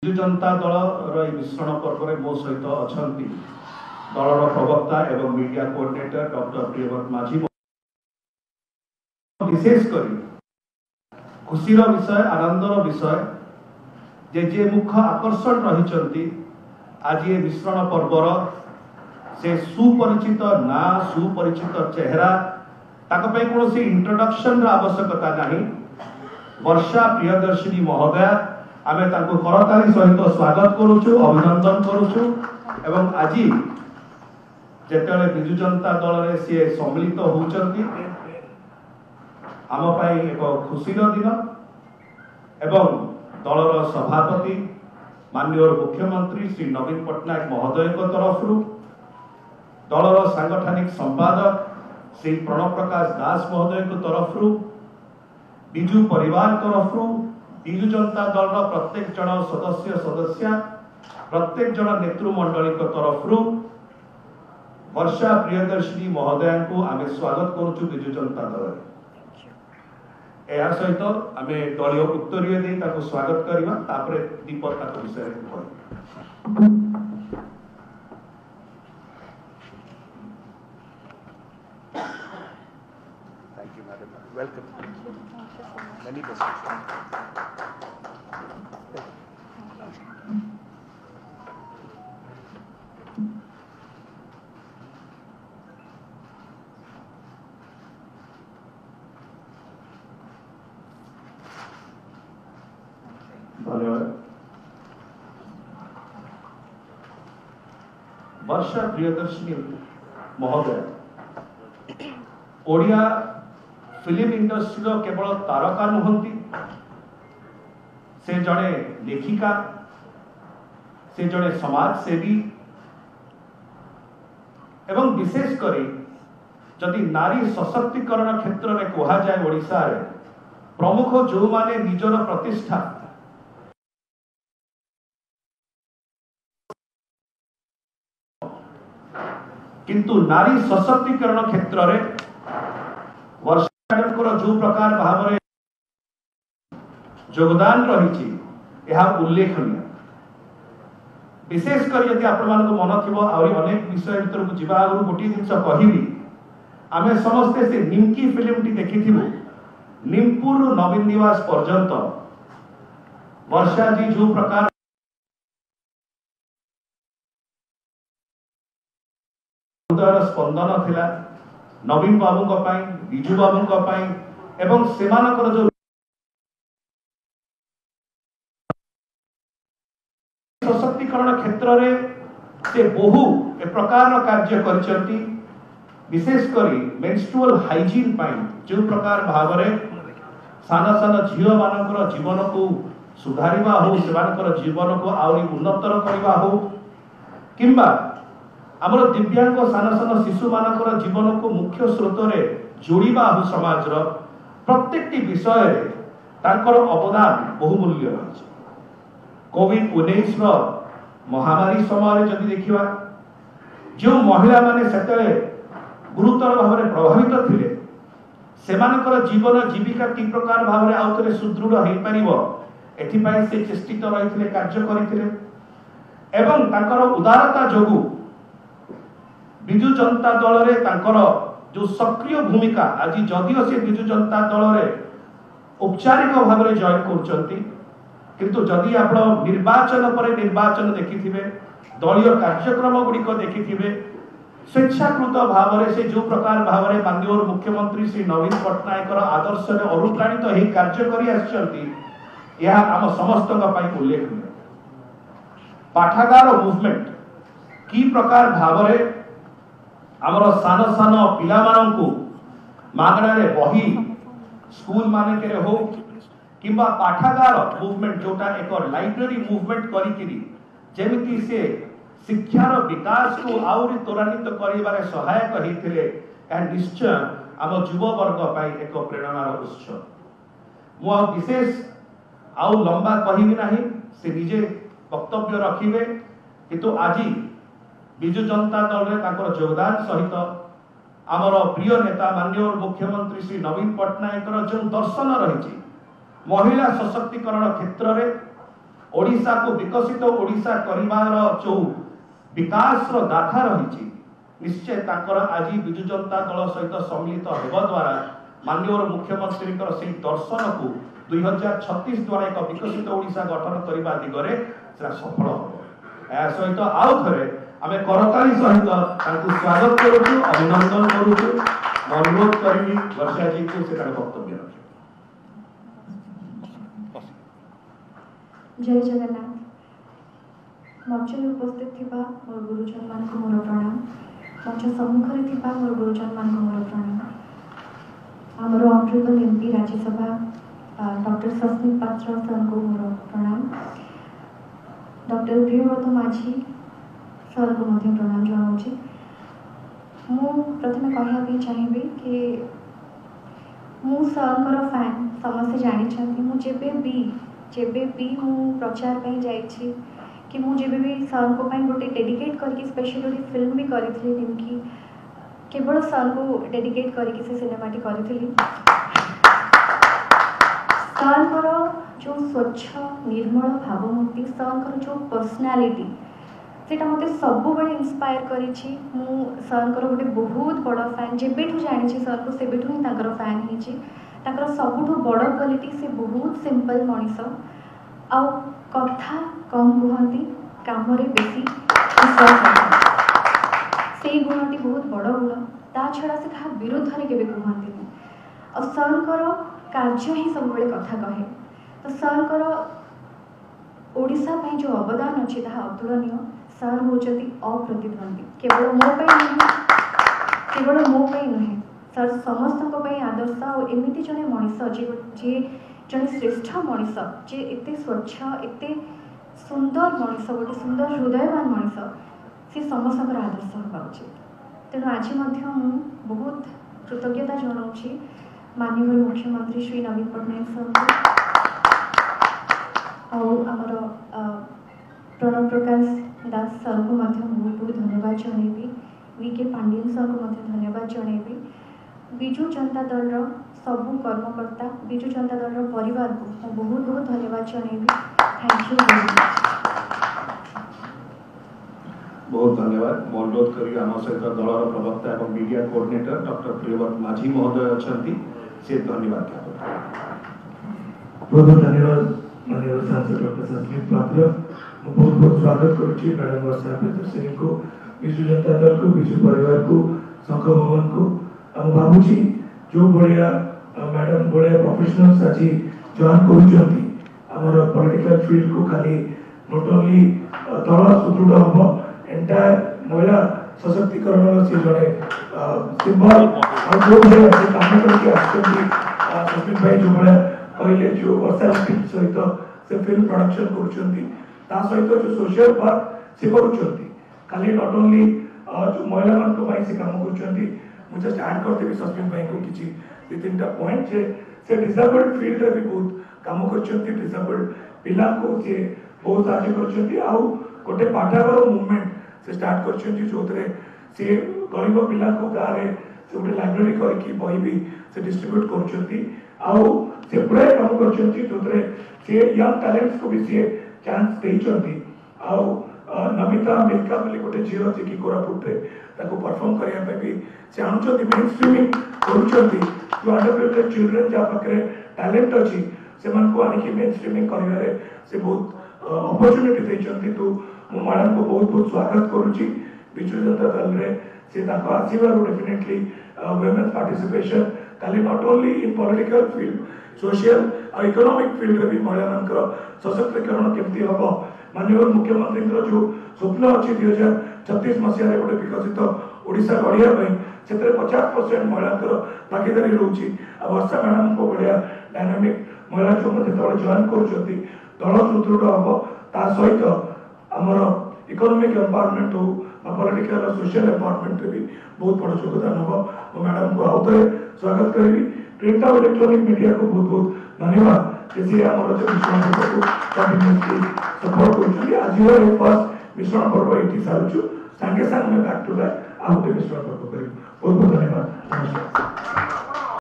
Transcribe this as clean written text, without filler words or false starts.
ବିଜୁ ଜନତା ଦଳର ଏହି ମିଶ୍ରଣ ପର୍ବରେ ମୋ ସହିତ ଅଛନ୍ତି ଦଳର ପ୍ରବକ୍ତା ଏବଂ ମିडिया କୋऑर्डिनेटर डॉक्टर प्रियव्रत माझी। विशेष कर खुशीर विषय आनंदर विषय जे मुख्य आकर्षण रही आज ये मिश्रण पर्वर से सुपरिचित ना सुपरिचित चेहरा कौन से इंट्रोडक्शन आवश्यकता नहीं। वर्षा प्रियदर्शिनी महोदया आमे ताको करताली सहित स्वागत करूछु, अभिनंदन करूछु एवं आज जेतेले बिजु जनता दल रे से सम्मिलित होउचंती आम पाई एक खुशीर दिन एवं दलर सभापति माननीय मुख्यमंत्री श्री नवीन पट्टनायक महोदय तरफ दलर सांगठनिक संपादक श्री प्रणव प्रकाश दास महोदय तरफ बिजु परिवार तरफ बिजु जनता दल प्रत्येक जन सदस्य प्रत्येक जन नेतृमंडली तरफ वर्षा प्रियदर्शिनी महोदया को आम स्वागत करुचु बिजु जनता दल। या सहित आम दलीय उत्तरीय दे स्वागत करवा तापर दीपक विषय Thank you, madam. Welcome. Many blessings. धन्यवाद। वर्षा प्रियदर्शिनी महोदय ओडिया फिल्म इंडस्ट्री केवल तारका नुहंती, से जड़े लेखिका, से जड़े समाज सेवी एवं विशेष करी जदि नारी सशक्तिकरण क्षेत्र में कहा जाए ओडिशा रे प्रमुख जो माने निजर प्रतिष्ठा किंतु नारी सशक्तिकरण क्षेत्र में वर्षा जो प्रकार भाव में योगदान रही उल्लेखनीय। विशेषकर यदि आपण मन थी अनेक विषय भर को जीवा आगु गोटे जिन कहबी आम समस्ते से निमकी फिल्म टी देखी निमपुर नवीन निवास पर्यंत वर्षा जी जो प्रकार स्पंदन थिला नवीन बाबू बिजू बाबू एवं सेमानकर जो सशक्तिकरण क्षेत्र में से बहु ए प्रकार कार्य करचंती। विशेष करी मेंस्ट्रुअल हाइजीन जो प्रकार भाव में सान सान झील मानकर जीवन को सुधारिबा हो सेमानकर जीवन को आउरी उन्नतर करबा हो किंबा आमर दिव्यांग सान सान शिशु मानकर जीवन को मुख्य स्रोत रे जोड़िबा हो समाज प्रत्येक विषय तांकर अवदान बहुमूल्य रही। कोविड-19 महामारी समय जदि देखिबा जो महिला माने सेतले गुरुतर भाव में प्रभावित थिले सेमानकर जीवन जीविका कि प्रकार भाव में आउथरे सुदृढ़ हो पारिबो एथिपाई से चेष्टित रहिथिले कार्य करिथिले एवं तांकर उदारता जोगु बिजु जनता दल रे तांकर जो सक्रिय भूमिका आज जदिओ से बिजु जनता दल रे औपचारिक भाव में जॉइन करचंती किंतु जदि आप निर्वाचन पर निर्वाचन देखिथिबे दलीय कार्यक्रम गुड़िक देखिथिबे स्वेच्छाकृत भाव में से जो प्रकार भाव में माननीय मुख्यमंत्री श्री नवीन पट्टनायक आदर्श में अनुप्राणित हो कार्य करि आछंती यह आम समस्त उल्लेखनीय। पाठागार मूवमेंट की प्रकार भाव में आमर सान सान पिला माननकु मागणारे बही स्कूल मानके हो किंबा पाठागार मूवमेंट जोटा एक लाइब्रेरी मूवमेंट करिकिरी जेमिति से शिक्षार विकास को आउरी त्वरान्वित करिबारे सहायक होइथिले एंड निश्चय आम युवा वर्ग पाई एक प्रेरणार उत्स। मु विशेष आउ लंबा कहिबी नाही से निजे वक्तव्य रखिबे किंतु आज बिजु जनता दल रे तांकर योगदान सहित आमर प्रिय नेता माननीय मुख्यमंत्री श्री नवीन पट्टनायक जो दर्शन रही महिला सशक्तिकरण क्षेत्र में ओडिशा को विकसित ओडिशा करिवार जो विकास रो गाथा रही निश्चय ताकर आज विजु जनता दल सहित सम्मिलित होगा द्वारा माननीय मुख्यमंत्री से दर्शन को 2036 द्वारा एक विकसित ओडिशा गठन करने दिगरे सफल हो सहित आउ थे आम करताली सहित स्वागत करुचु अभिनंदन करुचु अनुरोध करी वर्षा जी को से वक्तव्य रखे। जय जगन्नाथ। मंच में उपस्थित थिबा मोर गुरुजन मान को मोर प्रणाम। मंच सम्मुख रे थिबा मोर गुरुजन मान को मोर प्रणाम। आमर honourable MP Rajya Sabha doctor Sasmit पात्र सर को मोर प्रणाम। डॉक्टर प्रियव्रत माझी सर को मध्य प्रणाम जनाऊँगी। मु प्रथम कहवाई चाहिए कि मु सर फैन समस्ते जानते मु जेबे भी मु प्रचार पे जाइछि कि मु जेबे भी सर को पाई गोटे डेडिकेट करके स्पेशल गोटे फिल्म भी करी जिनकी केवल सर को डेडिकेट करके से सिनेमाटी करी सर जो स्वच्छ निर्मल भावमूर्ति सर जो पर्सनालिटी से मत सब बड़े इंस्पायर करी मु सर गोटे बहुत बड़ फैन जेबेठू जानी सर को सेबेठू ही फैन होती सबुठ बड़ क्वालिटी से बहुत सिंपल मनीष आ कथा कम कहती काम बेसी से गुणटी बहुत बड़ गुण ता छड़ा से क्या विरोध में केवे कहती और सर कार्य ही सब कथा कहे तो सर ओडिशा जो अवदान अच्छी अतुलनीय सर होती अप्रतिद्वंदी केवल मो नुहे सर समस्त आदर्श और एमती जड़े मनीष जी जड़े श्रेष्ठ मनीष जे एते स्वच्छ एते सुंदर मनीष गोटे सुंदर हृदयवान मनीष सी समस्त आदर्श होगा उचित। तेणु आज बहुत कृतज्ञता जनाऊँगी माननीय मुख्यमंत्री श्री नवीन पट्टनायक सर और आमर प्रणव प्रकाश दास सर को बहुत बहुत धन्यवाद जनइबी वी के पांडियन सर को धन्यवाद जनइबी विजु जनता दल सबू कर्मकर्ता विजु जनता दल परिवार को बहुत बहुत धन्यवाद जनइबी। Thank you very much. बहुत धन्यवाद। अनुरोध करी आम सहित दलर प्रवक्ता और मीडिया कोऑर्डिनेटर डॉक्टर प्रियव्रत माझी महोदय अच्छा से धन्यवाद बहुत बहुत धन्यवाद माननीय सांसद डॉक्टर सस्मित पात्र बहुत बहुत स्वागत करुच्ची मैडम वर्षा प्रियदर्शिनी को विजु जनता दल को विजु परिवार को संघ भवन को हम भावुची जो भाया मैडम भाया प्रोफेशनल्स आज जॉइन कर पॉलिटिकल फील्ड को खाली नॉट ओनली दल सुदृढ़ हम एंटायर महिला सशक्तिकरण से जड़े सिंबल और जो भाया काम करके सस्मित भाई जो भाया कहले जो वर्षा सहित से फिल्म प्रोडक्शन कर सहित जो सोशल वर्क से खाली नॉट ओनली जो महिला मान से काम कर जस्ट ऐड करदेवी सस्मित भाई को किसी दु तीन पॉइंट से डिसेबल्ड फील्ड रे भी बहुत काम कर डिसेबल्ड पिला को सी बहुत साहय कर गोटे पाठागार मूवमेंट से स्टार्ट कर जो सी गरीब पिला को गाँव में से गोटे लाइब्रेरी करके बही भी से डिस्ट्रीब्यूट कर गुड़ाए काम कर सी यंग टैलेंट्स को भी सी चांस देती नमिता मिल्का बोली गोटे झील अच्छी कि कोरापुट परफॉर्म करने भी से आणुंट मेन स्ट्रीमिंग कर चिल्ड्रेन जहाँ पाखे टैलेंट अच्छी से आनिकी मेन स्ट्रीमिंग कर बहुत अपॉर्चुनिटी देते तो मु मैडम को बहुत बहुत स्वागत करुच्ची विजु जनता दल में से आसवर डेफिनेटली वुमेन्स पार्टिसिपेशन खाली not only in political field social और इकोनॉमिक फील्ड में भी महिला मान सशक्तिकरण केमती हम माननीय मुख्यमंत्री जो स्वप्न अच्छी 2036 मसीह गोटे विकसित ओडिशा गढ़िया से 50% महिला भागीदारी रोचे वर्षा मैडम को भाया डायनामिक महिला जो जो जॉइन कर दल सुदृढ़ हम ता सहित आमर इकोनॉमिक एम्पावरमेंट हो पॉलिटिकल और सोशल एम्पावरमेंट भी बहुत बड़ा योगदान हम मैडम को आउ थे स्वागत करी। प्रिंट और इलेक्ट्रॉनिक मीडिया को बहुत बहुत धन्यवाद जैसे आम मिश्रण पर्व को कंटिन्यूसली सपोर्ट कर आज फर्स्ट मिश्रण पर्व ये सारूँ सांगे सांगे बैक टू बैक आउ मिश्रण पर्व कर बहुत बहुत धन्यवाद। नमस्कार।